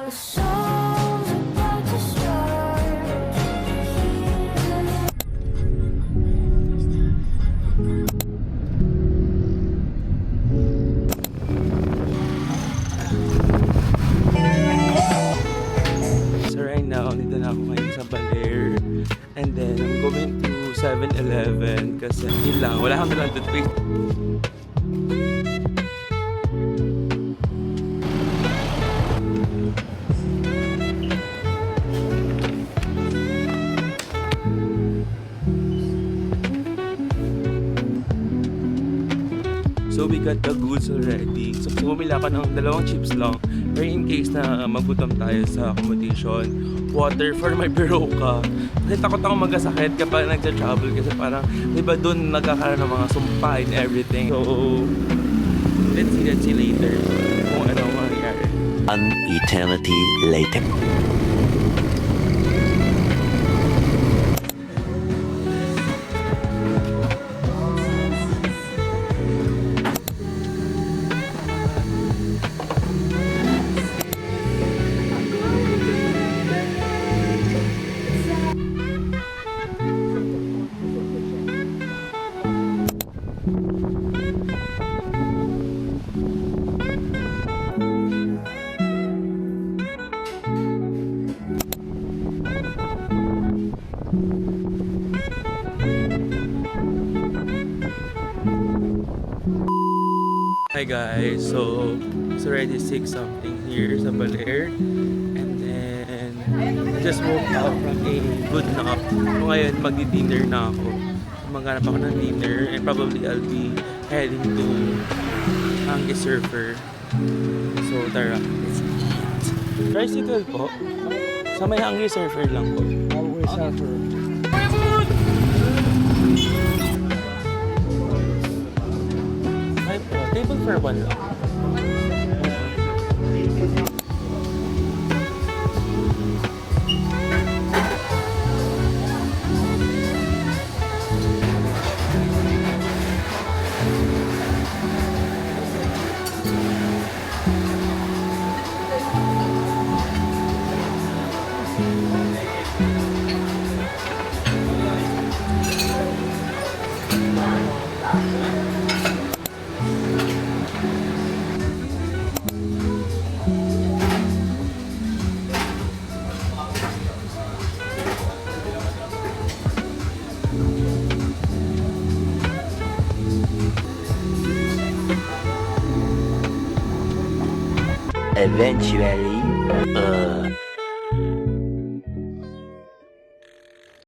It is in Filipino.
show's about to start. So right now, dito na ako ngayon sa Baler. And then, I'm going to 7-Eleven kasi yun lang, wala akong dalang toothpaste. So we got the goods already. So bumili ako ng 2 chips lang. Or in case na magutom tayo sa accommodation. Water for my Berocca. Kasi takot ako magkasakit kapag nagja-travel kasi parang diba dun nagkakaroon ng mga sumpa and everything. So let's see later kung ano mangyayari. An eternity later. Hi guys, so it's already 6 something here sa Baler. And then I just woke up from a good nap. So ngayon magdi-dinner na ako. Maghanap ako ng dinner and probably I'll be heading to Hanggi Surfer. So tara, let's eat. Tricycle po. Sa may Hanggi Surfer lang po. Hanggi Surfer. Table for 1 lang. Eventually,